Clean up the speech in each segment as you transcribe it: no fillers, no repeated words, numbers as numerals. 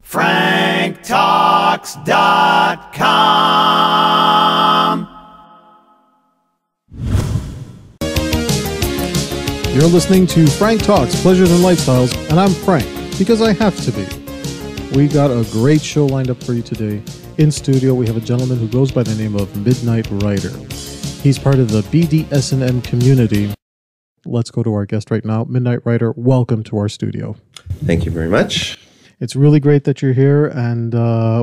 franktalks.com. You're listening to Frank Talks, Pleasures and Lifestyles, and I'm Frank, because I have to be. We got a great show lined up for you today. In studio, we have a gentleman who goes by the name of Midnight Rider. He's part of the BDSM community. Let's go to our guest right now. Midnight Rider, welcome to our studio. Thank you very much. It's really great that you're here, and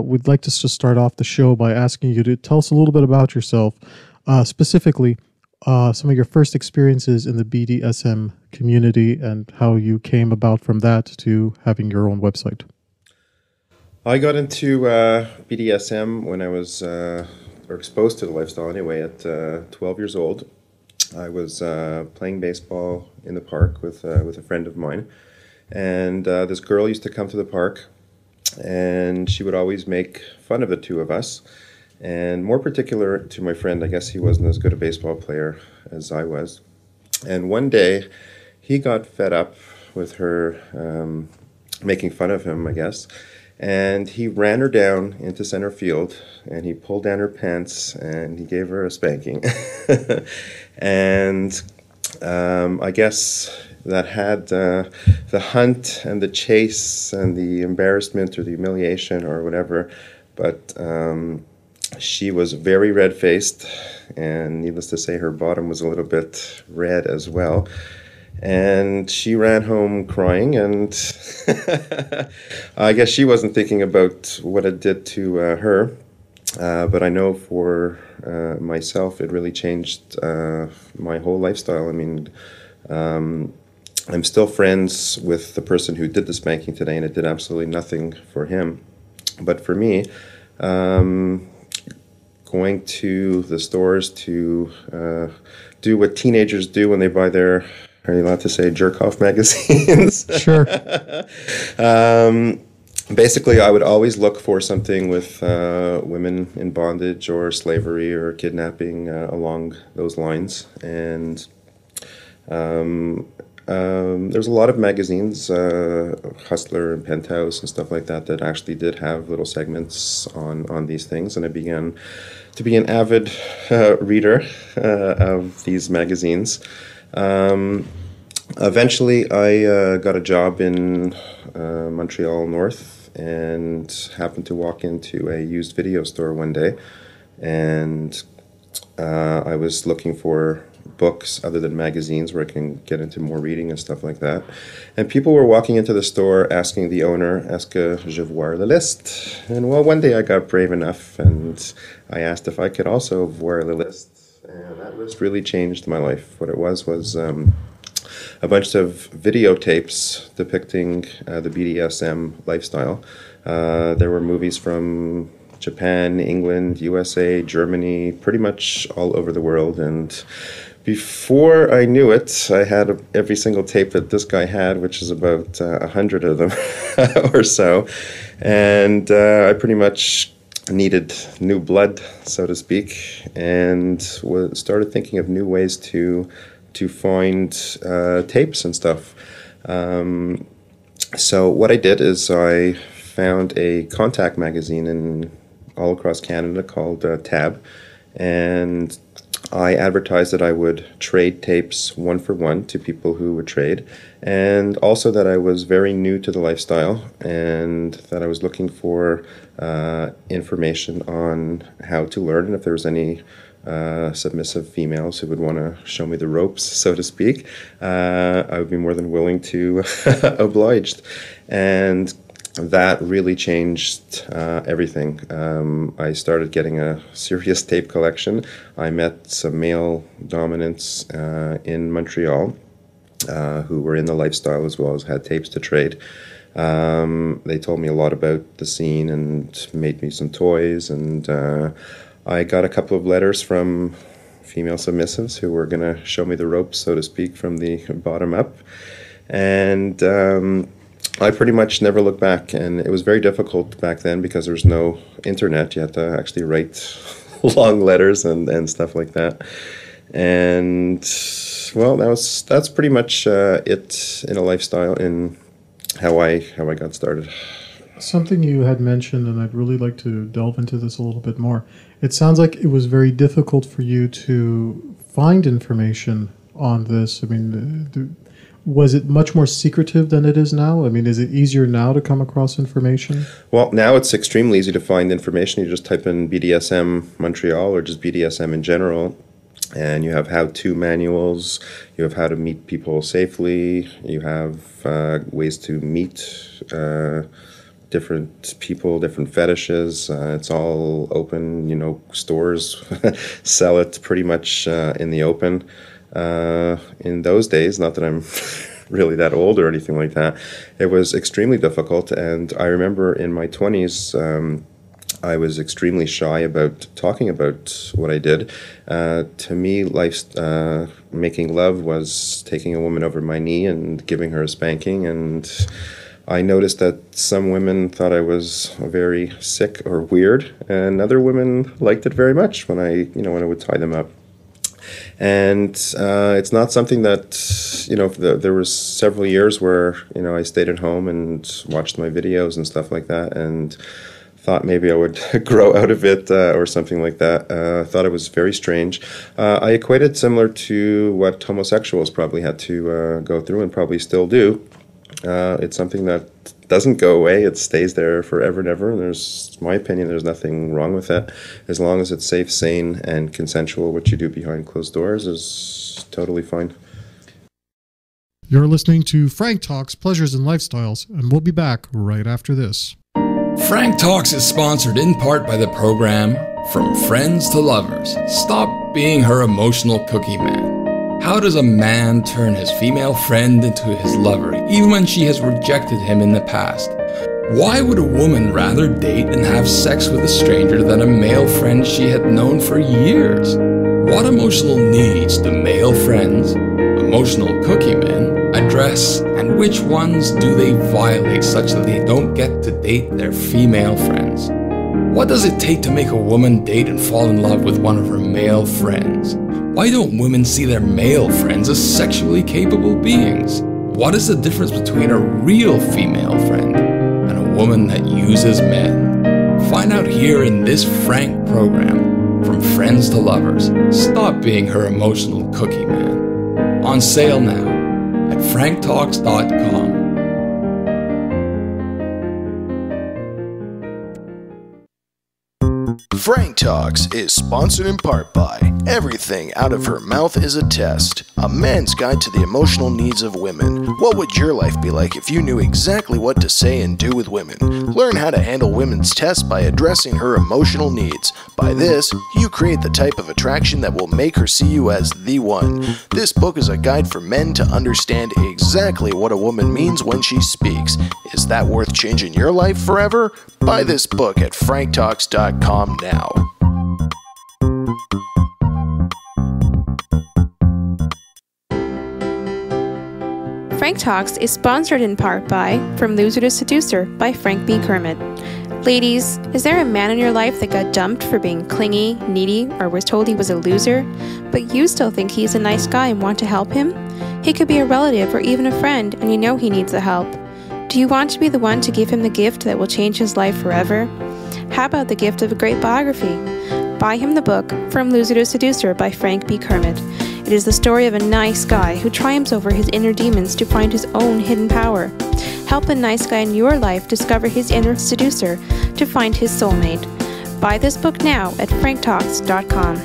we'd like to just start off the show by asking you to tell us a little bit about yourself, specifically some of your first experiences in the BDSM community and how you came about from that to having your own website. I got into BDSM when I was or exposed to the lifestyle anyway at 12 years old. I was playing baseball in the park with a friend of mine, and this girl used to come to the park, and she would always make fun of the two of us. And more particular to my friend, I guess he wasn't as good a baseball player as I was. And one day, he got fed up with her making fun of him, I guess. And he ran her down into center field, and he pulled down her pants, and he gave her a spanking. And I guess that had the hunt and the chase and the embarrassment or the humiliation or whatever, but she was very red-faced, and needless to say, her bottom was a little bit red as well. And she ran home crying, and I guess she wasn't thinking about what it did to her. But I know for myself, it really changed my whole lifestyle. I mean, I'm still friends with the person who did the spanking today, and it did absolutely nothing for him. But for me, going to the stores to do what teenagers do when they buy their, are you allowed to say, jerk-off magazines? Sure. Basically, I would always look for something with women in bondage or slavery or kidnapping along those lines. And there's a lot of magazines, Hustler and Penthouse and stuff like that, that actually did have little segments on these things. And I began to be an avid reader of these magazines. Eventually, I got a job in Montreal North and happened to walk into a used video store one day. And I was looking for books other than magazines where I can get into more reading and stuff like that. And people were walking into the store asking the owner, est-ce que je voir la liste? And well, one day I got brave enough and I asked if I could also voir la liste. And that list really changed my life. What it was a bunch of videotapes depicting the BDSM lifestyle. There were movies from Japan, England, USA, Germany, pretty much all over the world. And before I knew it, I had every single tape that this guy had, which is about 100 of them or so. And I pretty much needed new blood, so to speak, and started thinking of new ways to find tapes and stuff. So what I did is I found a contact magazine all across Canada called Tab, and I advertised that I would trade tapes one for one to people who would trade, and also that I was very new to the lifestyle and that I was looking for information on how to learn, and if there was any submissive females who would want to show me the ropes, so to speak, I would be more than willing to oblige. And that really changed everything. I started getting a serious tape collection. I met some male dominants in Montreal who were in the lifestyle as well as had tapes to trade. They told me a lot about the scene and made me some toys, and I got a couple of letters from female submissives who were going to show me the ropes, so to speak, from the bottom up. And I pretty much never looked back, and it was very difficult back then because there was no internet. You had to actually write long letters and stuff like that. And well, that's pretty much it in a lifestyle in how I got started. Something you had mentioned, and I'd really like to delve into this a little bit more. It sounds like it was very difficult for you to find information on this. I mean, was it much more secretive than it is now? I mean, is it easier now to come across information? Well, now it's extremely easy to find information. You just type in BDSM Montreal or just BDSM in general, and you have how-to manuals. You have how to meet people safely. You have ways to meet different people, different fetishes. It's all open. Stores sell it pretty much in the open. In those days, not that I'm really that old or anything like that, it was extremely difficult. And I remember in my 20s, I was extremely shy about talking about what I did. To me, making love was taking a woman over my knee and giving her a spanking. And I noticed that some women thought I was very sick or weird, and other women liked it very much when I would tie them up. And it's not something that, there was several years where, I stayed at home and watched my videos and stuff like that, and thought maybe I would grow out of it or something like that. Thought it was very strange. I equated similar to what homosexuals probably had to go through and probably still do. It's something that doesn't go away. It stays there forever and ever. And my opinion, there's nothing wrong with it. As long as it's safe, sane, and consensual, what you do behind closed doors is totally fine. You're listening to Frank Talks, Pleasures and Lifestyles, and we'll be back right after this. Frank Talks is sponsored in part by the program From Friends to Lovers. Stop being her emotional cookie man. How does a man turn his female friend into his lover, even when she has rejected him in the past? Why would a woman rather date and have sex with a stranger than a male friend she had known for years? What emotional needs do male friends, emotional cookie men, address, and which ones do they violate such that they don't get to date their female friends? What does it take to make a woman date and fall in love with one of her male friends? Why don't women see their male friends as sexually capable beings? What is the difference between a real female friend and a woman that uses men? Find out here in this Frank program, From Friends to Lovers. Stop being her emotional cookie man. On sale now at franktalks.com. Frank Talks is sponsored in part by Everything Out of Her Mouth is a Test, a man's guide to the emotional needs of women. What would your life be like if you knew exactly what to say and do with women? Learn how to handle women's tests by addressing her emotional needs. By this, you create the type of attraction that will make her see you as the one. This book is a guide for men to understand exactly what a woman means when she speaks. Is that worth changing your life forever? Buy this book at franktalks.com now. Frank Talks is sponsored in part by From Loser to Seducer by Frank B. Kermit. Ladies, is there a man in your life that got dumped for being clingy, needy, or was told he was a loser, but you still think he's a nice guy and want to help him? He could be a relative or even a friend, and you know he needs the help. Do you want to be the one to give him the gift that will change his life forever? How about the gift of a great biography? Buy him the book, From Loser to Seducer by Frank B. Kermit. It is the story of a nice guy who triumphs over his inner demons to find his own hidden power. Help a nice guy in your life discover his inner seducer to find his soulmate. Buy this book now at franktalks.com.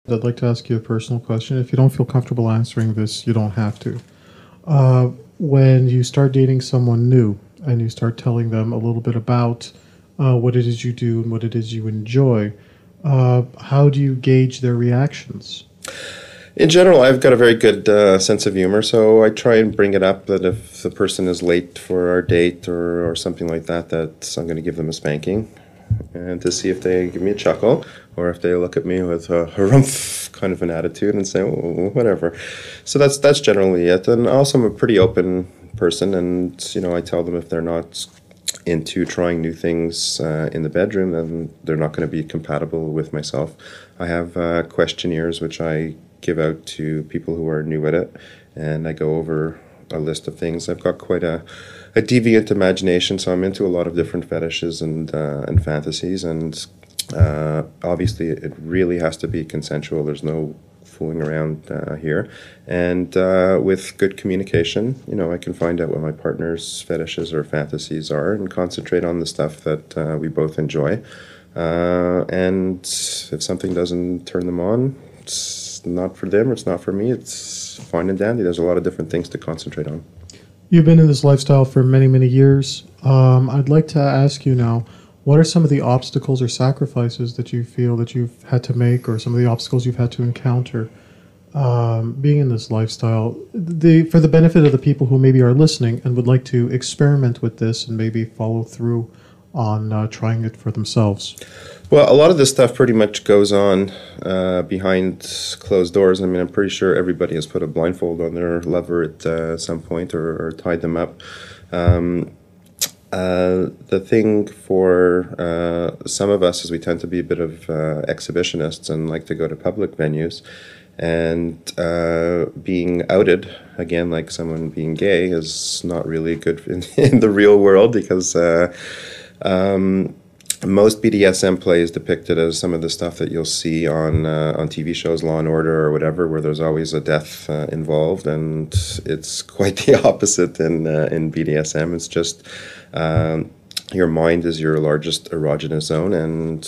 I'd like to ask you a personal question. If you don't feel comfortable answering this, you don't have to. When you start dating someone new and you start telling them a little bit about what it is you do and what it is you enjoy, how do you gauge their reactions? In general, I've got a very good sense of humor, so I try and bring it up that if the person is late for our date or something like that, that I'm going to give them a spanking, and to see if they give me a chuckle or if they look at me with a harumph kind of an attitude and say, oh, whatever. So that's generally it. And also I'm a pretty open person, and I tell them if they're not into trying new things in the bedroom, then they're not going to be compatible with myself. I have questionnaires which I give out to people who are new at it, and I go over a list of things. I've got quite a deviant imagination, so I'm into a lot of different fetishes and fantasies, and obviously it really has to be consensual. There's no fooling around here, and with good communication, I can find out what my partner's fetishes or fantasies are and concentrate on the stuff that we both enjoy. And if something doesn't turn them on, it's not for them or it's not for me. It's fine and dandy. There's a lot of different things to concentrate on. You've been in this lifestyle for many, many years. I'd like to ask you now, what are some of the obstacles or sacrifices that you feel that you've had to make, or some of the obstacles you've had to encounter being in this lifestyle, for the benefit of the people who maybe are listening and would like to experiment with this and maybe follow through on trying it for themselves? Well, a lot of this stuff pretty much goes on behind closed doors. I mean, I'm pretty sure everybody has put a blindfold on their lover at some point or tied them up. The thing for some of us is we tend to be a bit of exhibitionists and like to go to public venues. And being outed, again, like someone being gay, is not really good in the real world, because most BDSM play is depicted as some of the stuff that you'll see on TV shows, Law and Order or whatever, where there's always a death involved, and it's quite the opposite in BDSM. It's just your mind is your largest erogenous zone, and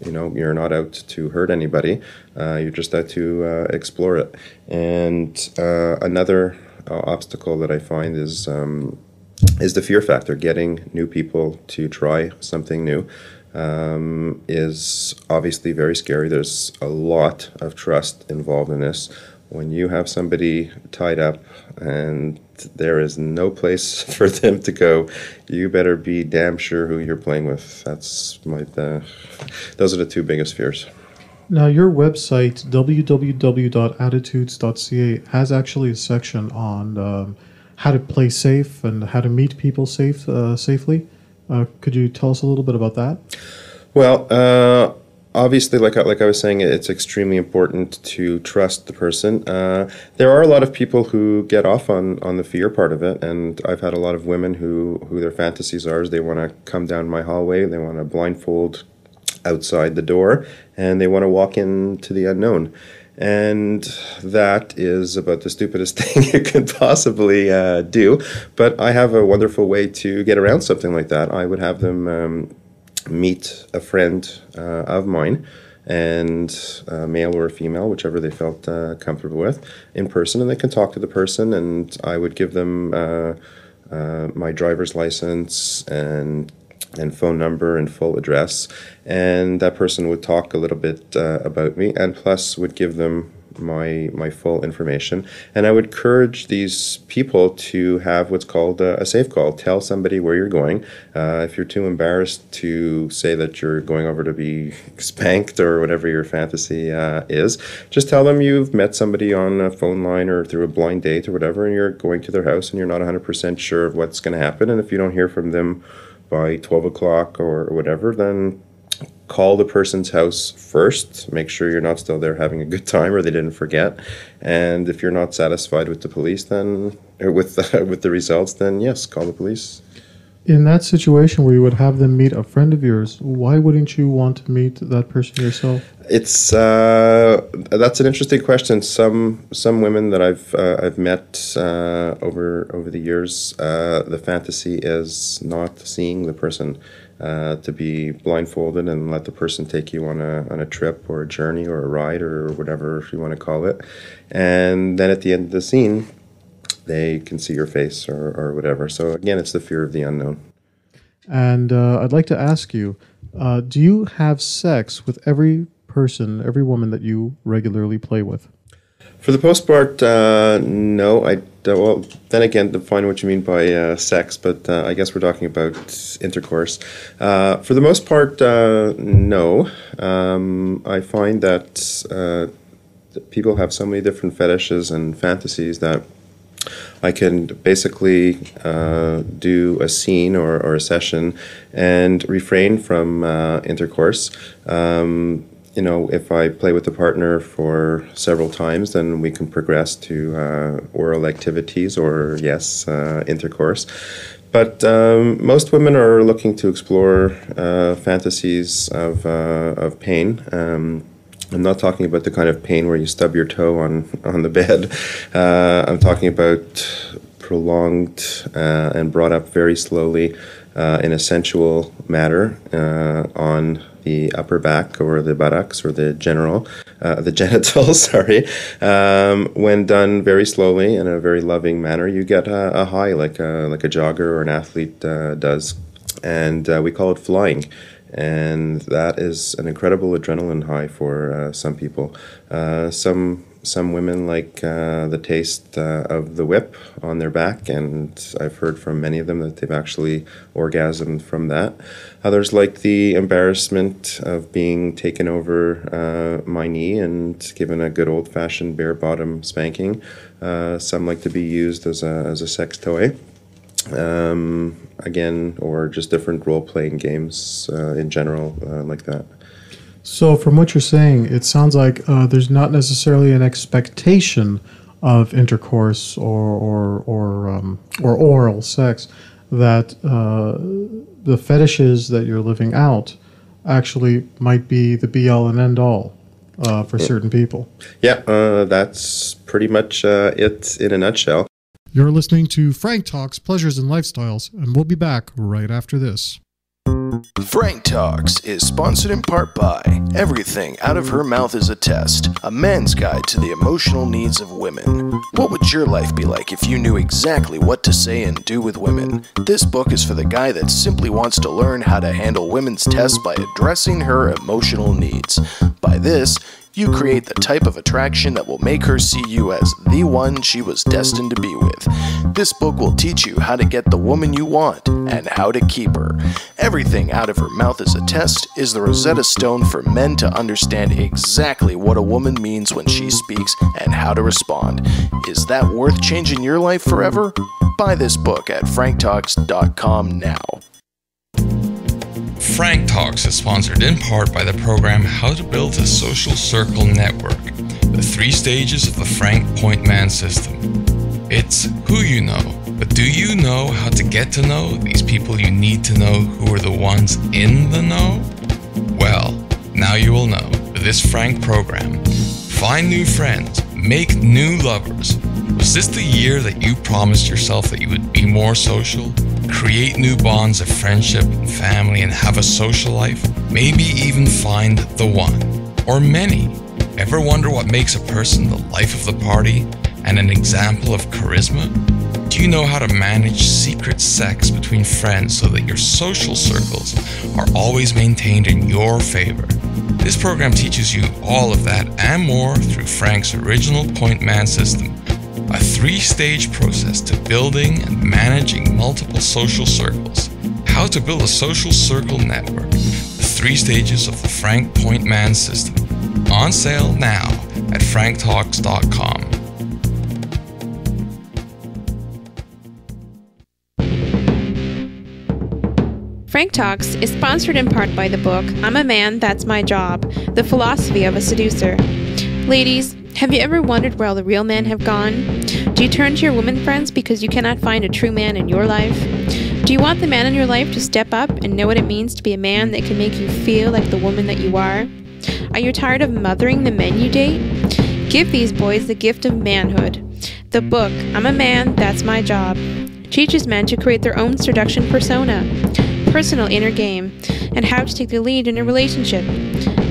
you're not out to hurt anybody. You're just out to explore it. And another obstacle that I find is the fear factor. Getting new people to try something new is obviously very scary. There's a lot of trust involved in this. When you have somebody tied up and there is no place for them to go, you better be damn sure who you're playing with. Those are the two biggest fears. Now, your website, www.attitudes.ca, has actually a section on how to play safe and how to meet people safely. Could you tell us a little bit about that? Well, obviously, like I was saying, it's extremely important to trust the person. There are a lot of people who get off on the fear part of it, and I've had a lot of women who their fantasies are is they want to come down my hallway, they want to blindfold outside the door, and they want to walk into the unknown. And that is about the stupidest thing you can possibly do. But I have a wonderful way to get around something like that. I would have them meet a friend of mine, and male or female, whichever they felt comfortable with, in person, and they can talk to the person, and I would give them my driver's license and phone number and full address, and that person would talk a little bit about me, and plus would give them my full information. And I would encourage these people to have what's called a safe call. Tell somebody where you're going. If you're too embarrassed to say that you're going over to be spanked or whatever your fantasy is, just tell them you've met somebody on a phone line or through a blind date or whatever, and you're going to their house and you're not 100% sure of what's going to happen. And if you don't hear from them by 12 o'clock or whatever, then call the person's house first. Make sure you're not still there having a good time or they didn't forget. And if you're not satisfied with the police, then or with the results, then yes, call the police. In that situation where you would have them meet a friend of yours, why wouldn't you want to meet that person yourself? It's that's an interesting question. Some women that I've met over the years, the fantasy is not seeing the person, to be blindfolded and let the person take you on a trip or a journey or a ride or whatever you want to call it, and then at the end of the scene, they can see your face or whatever. So again, it's the fear of the unknown. And I'd like to ask you, do you have sex with every woman that you regularly play with? For the most part, no. Well, then again, define what you mean by sex, but I guess we're talking about intercourse. For the most part, no. I find that people have so many different fetishes and fantasies that I can basically do a scene or a session and refrain from intercourse. if I play with the partner for several times, then we can progress to oral activities or, yes, intercourse. But most women are looking to explore fantasies of pain. I'm not talking about the kind of pain where you stub your toe on the bed. I'm talking about prolonged and brought up very slowly in a sensual manner on the upper back or the buttocks or the genitals, sorry. When done very slowly in a very loving manner, you get a high like a jogger or an athlete does. And we call it flying. And that is an incredible adrenaline high for some people. Some women like the taste of the whip on their back, and I've heard from many of them that they've actually orgasmed from that. Others like the embarrassment of being taken over my knee and given a good old-fashioned bare bottom spanking. Some like to be used as a sex toy. Again, or just different role-playing games in general like that. So from what you're saying, it sounds like there's not necessarily an expectation of intercourse or oral sex, that the fetishes that you're living out actually might be the be-all and end-all for certain people. Yeah, that's pretty much it in a nutshell. You're listening to Frank Talks Pleasures and Lifestyles, and we'll be back right after this. Frank Talks is sponsored in part by Everything Out of Her Mouth is a Test, a man's guide to the emotional needs of women. What would your life be like if you knew exactly what to say and do with women? This book is for the guy that simply wants to learn how to handle women's tests by addressing her emotional needs. By this, you create the type of attraction that will make her see you as the one she was destined to be with. This book will teach you how to get the woman you want and how to keep her. Everything Out of Her Mouth is a Test is the Rosetta Stone for men to understand exactly what a woman means when she speaks and how to respond. Is that worth changing your life forever? Buy this book at franktalks.com now. Frank Talks is sponsored in part by the program How to Build a Social Circle Network, the 3 stages of the Frank Point Man system. It's who you know, but do you know how to get to know these people you need to know who are the ones in the know? Well, now you will know with this Frank program. Find new friends, make new lovers. Was this the year that you promised yourself that you would be more social? Create new bonds of friendship and family and have a social life? Maybe even find the one, or many. Ever wonder what makes a person the life of the party and an example of charisma? Do you know how to manage secret sex between friends so that your social circles are always maintained in your favor? This program teaches you all of that and more through Frank's original Point Man system, a 3-stage process to building and managing multiple social circles. How to build a social circle network, the 3 stages of the Frank Point Man system. On sale now at franktalks.com. Frank Talks is sponsored in part by the book I'm a Man, That's My Job, The Philosophy of a Seducer. Ladies, have you ever wondered where all the real men have gone? Do you turn to your women friends because you cannot find a true man in your life? Do you want the man in your life to step up and know what it means to be a man that can make you feel like the woman that you are? Are you tired of mothering the men you date? Give these boys the gift of manhood. The book, I'm a Man, That's My Job, teaches men to create their own seduction persona, personal inner game, and how to take the lead in a relationship.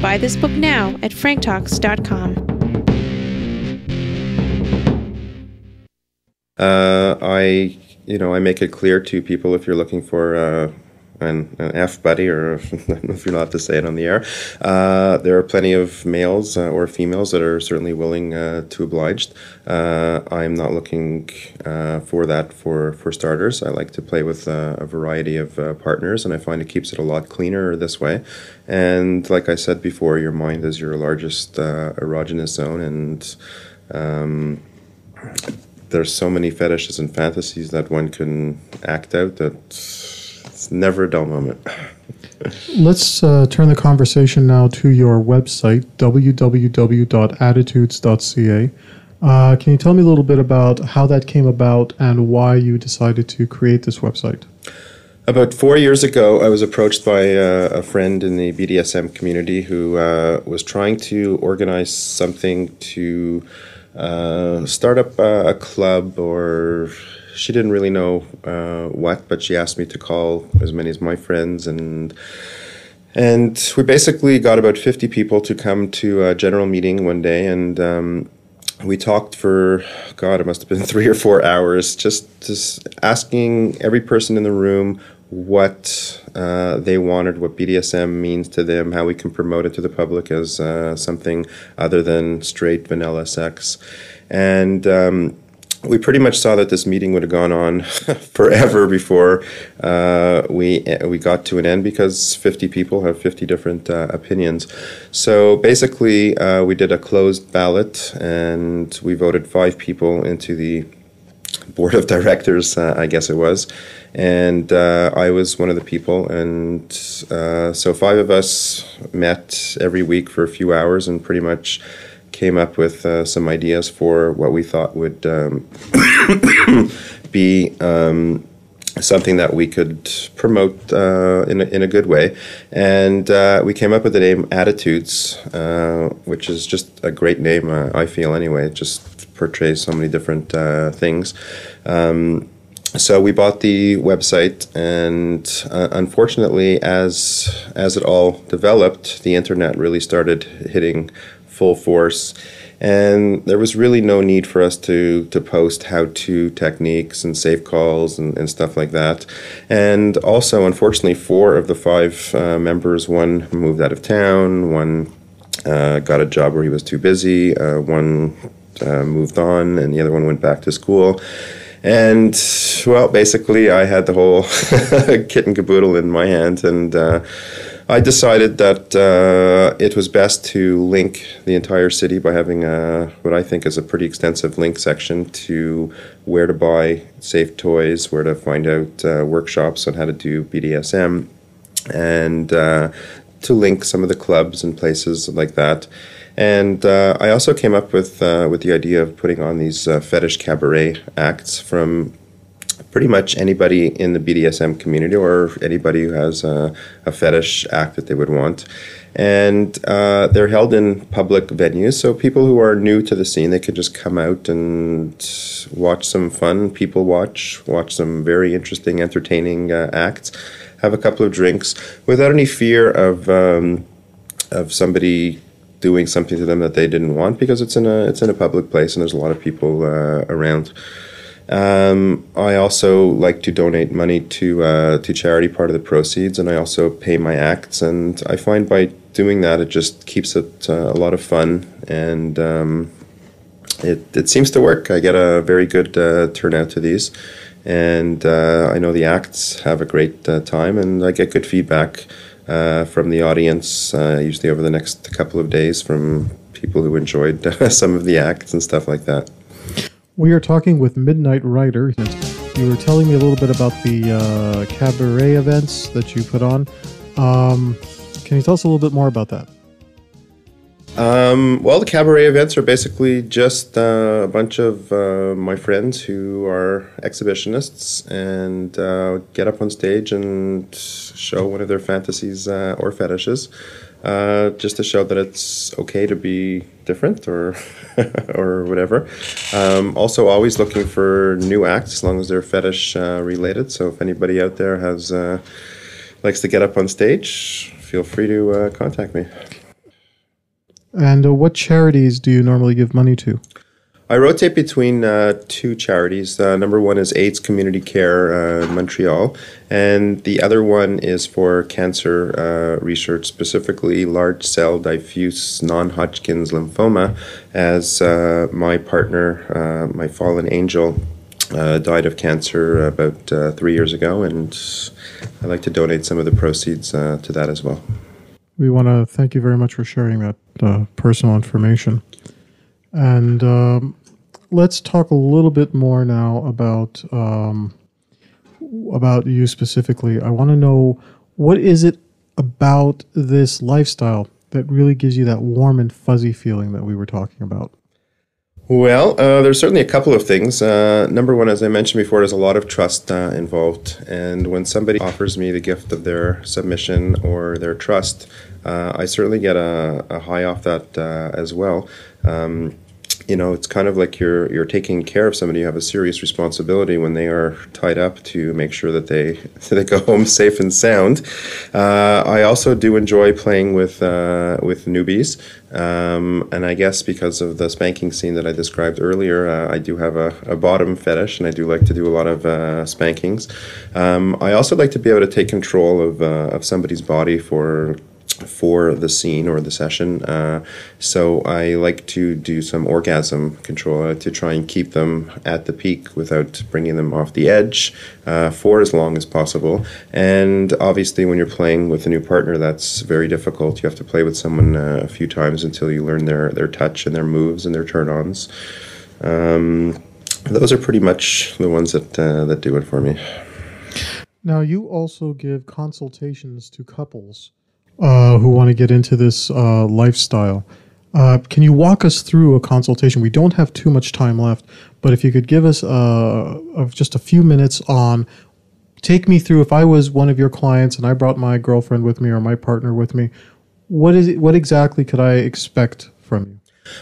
Buy this book now at franktalks.com. I make it clear to people, if you're looking for an F buddy, or if you're allowed to say it on the air, there are plenty of males or females that are certainly willing to oblige. I'm not looking for that for starters. I like to play with a variety of partners, and I find it keeps it a lot cleaner this way. And like I said before, your mind is your largest erogenous zone, and there's so many fetishes and fantasies that one can act out that it's never a dull moment. Let's turn the conversation now to your website, www.attitudes.ca. Can you tell me a little bit about how that came about and why you decided to create this website? About 4 years ago, I was approached by a friend in the BDSM community who was trying to organize something to start up a club, or she didn't really know what, but she asked me to call as many as my friends, and we basically got about 50 people to come to a general meeting one day, and we talked for, God, it must have been 3 or 4 hours, just asking every person in the room what they wanted, what BDSM means to them, how we can promote it to the public as something other than straight vanilla sex. And we pretty much saw that this meeting would have gone on forever before we got to an end, because 50 people have 50 different opinions. So basically, we did a closed ballot, and we voted 5 people into the board of directors, I guess it was, and I was one of the people, and so 5 of us met every week for a few hours and pretty much came up with some ideas for what we thought would be something that we could promote in a good way. And we came up with the name Attitudes, which is just a great name, I feel anyway. It just portrays so many different things. So we bought the website, and unfortunately, as it all developed, the internet really started hitting full force, and there was really no need for us to post how-to techniques and safe calls and stuff like that. And also, unfortunately, 4 of the 5 members, one moved out of town, one got a job where he was too busy, one moved on, and the other one went back to school. And, well, basically, I had the whole kit and caboodle in my hands, and I decided that it was best to link the entire city by having what I think is a pretty extensive link section to where to buy safe toys, where to find out workshops on how to do BDSM, and to link some of the clubs and places like that. And I also came up with the idea of putting on these fetish cabaret acts from pretty much anybody in the BDSM community, or anybody who has a fetish act that they would want. And they're held in public venues, so people who are new to the scene, they could just come out and watch some fun people watch some very interesting, entertaining acts, have a couple of drinks, without any fear of somebody doing something to them that they didn't want, because it's in a public place and there's a lot of people around. I also like to donate money to charity, part of the proceeds, and I also pay my acts, and I find by doing that it just keeps it a lot of fun, and it seems to work. I get a very good turnout to these, and I know the acts have a great time, and I get good feedback from the audience, usually over the next couple of days, from people who enjoyed some of the acts and stuff like that. We are talking with Midnight Rider. You were telling me a little bit about the cabaret events that you put on. Can you tell us a little bit more about that? Well, the cabaret events are basically just a bunch of my friends who are exhibitionists and get up on stage and show one of their fantasies or fetishes, just to show that it's okay to be different or or whatever. Also, always looking for new acts, as long as they're fetish related. So if anybody out there has likes to get up on stage, feel free to contact me. And what charities do you normally give money to? I rotate between 2 charities. Number one is AIDS Community Care in Montreal, and the other one is for cancer research, specifically large cell diffuse non-Hodgkin's lymphoma, as my partner, my fallen angel, died of cancer about 3 years ago, and I'd like to donate some of the proceeds to that as well. We want to thank you very much for sharing that personal information. And let's talk a little bit more now about you specifically. I want to know, what is it about this lifestyle that really gives you that warm and fuzzy feeling that we were talking about? Well, there's certainly a couple of things. Number one, as I mentioned before, there's a lot of trust involved. And when somebody offers me the gift of their submission or their trust, I certainly get a high off that as well. It's kind of like you're taking care of somebody. You have a serious responsibility when they are tied up to make sure that they go home safe and sound. I also do enjoy playing with newbies, and I guess because of the spanking scene that I described earlier, I do have a bottom fetish, and I do like to do a lot of spankings. I also like to be able to take control of somebody's body for the scene or the session. So I like to do some orgasm control to try and keep them at the peak without bringing them off the edge for as long as possible. And obviously when you're playing with a new partner, that's very difficult. You have to play with someone a few times until you learn their touch and their moves and their turn-ons. Those are pretty much the ones that do it for me. Now, you also give consultations to couples who want to get into this lifestyle. Can you walk us through a consultation? We don't have too much time left, but if you could give us just a few minutes on, take me through, if I was one of your clients and I brought my girlfriend with me or my partner with me, what exactly could I expect from you?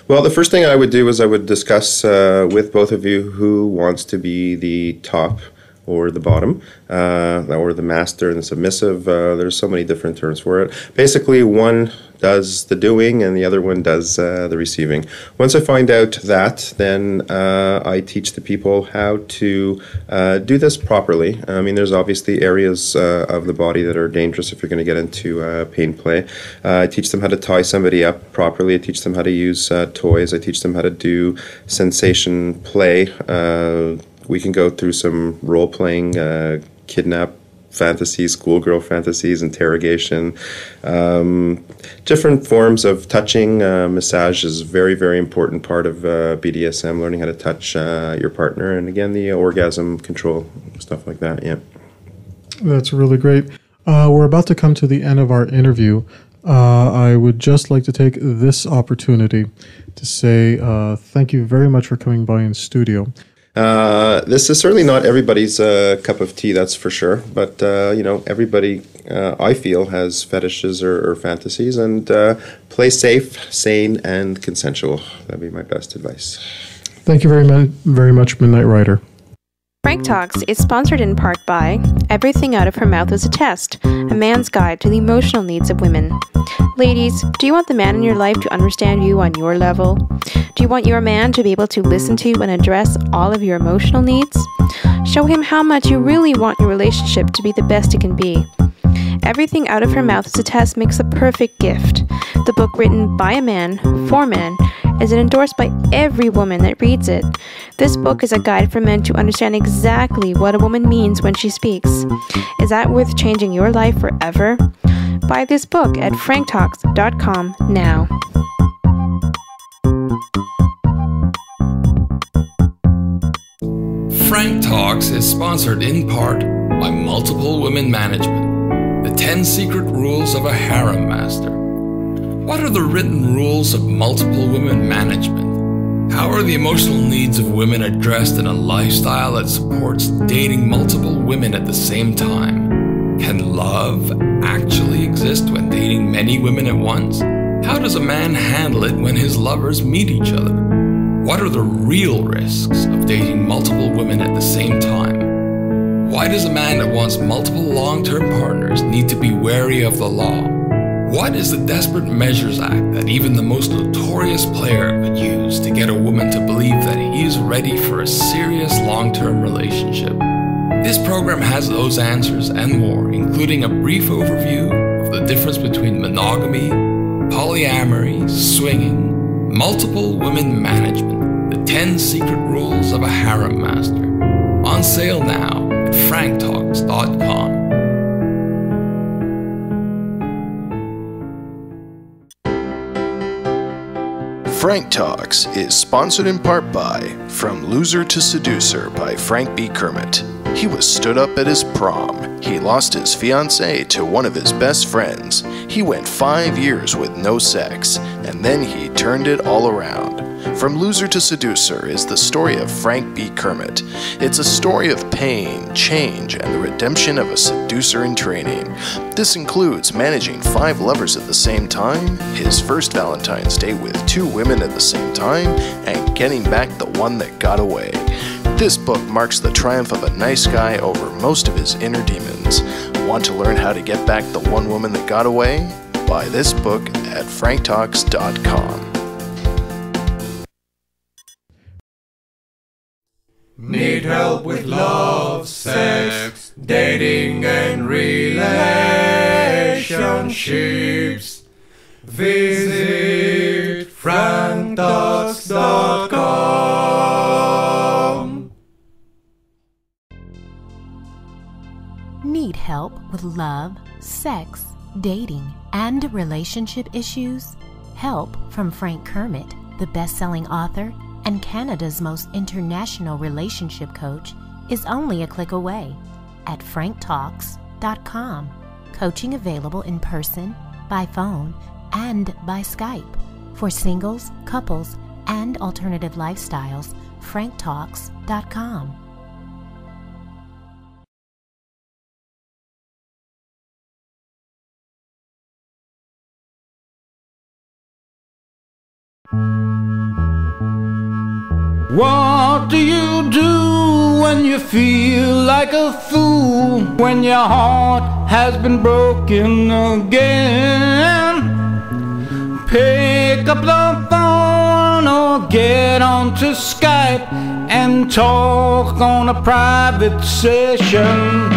Well, the first thing I would do is I would discuss with both of you who wants to be the top or the bottom, or the master and the submissive. There's so many different terms for it. Basically, one does the doing and the other one does the receiving. Once I find out that, then I teach the people how to do this properly. I mean, there's obviously areas of the body that are dangerous if you're going to get into pain play. I teach them how to tie somebody up properly. I teach them how to use toys. I teach them how to do sensation play. We can go through some role-playing, kidnap fantasies, schoolgirl fantasies, interrogation, different forms of touching. Massage is a very, very important part of BDSM, learning how to touch your partner, and again, the orgasm control, stuff like that, yeah. That's really great. We're about to come to the end of our interview. I would just like to take this opportunity to say thank you very much for coming by in studio. This is certainly not everybody's cup of tea, that's for sure. But, everybody, I feel, has fetishes or fantasies, and play safe, sane, and consensual. That'd be my best advice. Thank you very much, Midnight Rider. Frank Talks is sponsored in part by Everything Out of Her Mouth is a Test, a man's guide to the emotional needs of women. Ladies, do you want the man in your life to understand you on your level? Do you want your man to be able to listen to and address all of your emotional needs? Show him how much you really want your relationship to be the best it can be. Everything Out of Her Mouth is a Test makes a perfect gift. The book, written by a man for men, is endorsed by every woman that reads it. This book is a guide for men to understand exactly what a woman means when she speaks. Is that worth changing your life forever? Buy this book at franktalks.com now. Frank Talks is sponsored in part by Multiple Women Management, the 10 secret rules of a harem master. What are the written rules of multiple women management? How are the emotional needs of women addressed in a lifestyle that supports dating multiple women at the same time? Can love actually exist when dating many women at once? How does a man handle it when his lovers meet each other? What are the real risks of dating multiple women at the same time? Why does a man that wants multiple long-term partners need to be wary of the law? What is the Desperate Measures Act that even the most notorious player could use to get a woman to believe that he is ready for a serious long-term relationship? This program has those answers and more, including a brief overview of the difference between monogamy, polyamory, swinging, multiple women management, the 10 secret rules of a harem master. On sale now at franktalks.com. Frank Talks is sponsored in part by From Loser to Seducer by Frank B. Kermit. He was stood up at his prom. He lost his fiancée to one of his best friends. He went 5 years with no sex, and then he turned it all around. From Loser to Seducer is the story of Frank B. Kermit. It's a story of pain, change, and the redemption of a seducer in training. This includes managing 5 lovers at the same time, his first Valentine's Day with 2 women at the same time, and getting back the one that got away. This book marks the triumph of a nice guy over most of his inner demons. Want to learn how to get back the one woman that got away? Buy this book at franktalks.com. Need help with love, sex, dating and relationships? Visit franktalks.com. Need help with love, sex, dating, and relationship issues? Help from Frank Kermit, the best-selling author and Canada's most international relationship coach, is only a click away at franktalks.com. Coaching available in person, by phone, and by Skype. For singles, couples, and alternative lifestyles, franktalks.com. What do you do when you feel like a fool? When your heart has been broken again? Pick up the phone or get onto Skype and talk on a private session.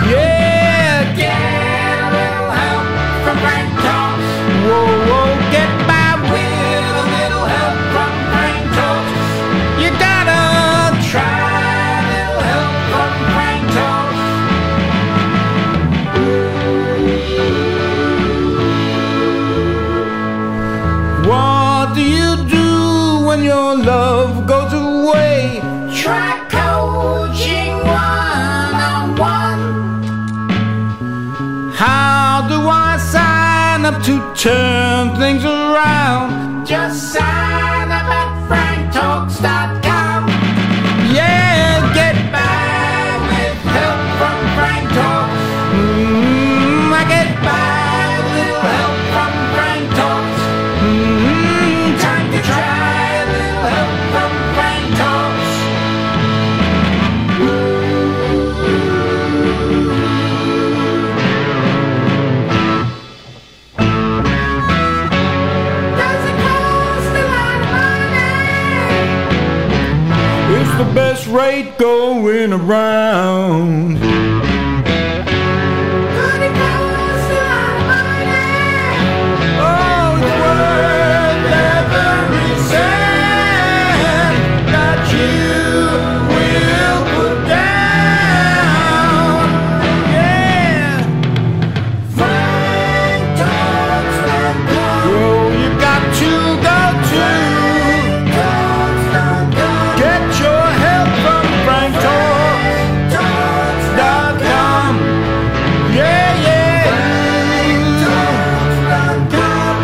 Yeah, get a little help from Frank Talks. Whoa, whoa, get by with a little help from Frank Talks. You gotta try a little help from Frank Talks. What do you do when your love goes away? Try coaching one-on-one. How do I sign up to turn things around? Just sign up at franktalks.com. Yeah, get by with help from Frank Talks. I get by with little help from Frank Talks. Time to try a little help from Frank Talks. Does it cost a lot of money? It's the best rate going around. Could it cost a lot of money? Oh, it's worth every cent that you will put down. Yeah. Frank Talks.com. Oh, you got to go to get your help from Frank Talks.com. Yeah, yeah. Franktalks.com.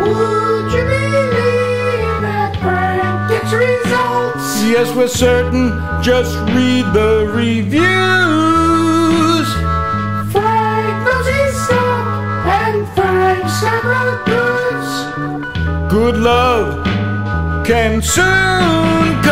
Would you believe that Frank gets results? Yes, we're certain. Just read the reviews. Frank knows his stuff, and Frank's got the goods. Good love can soon come.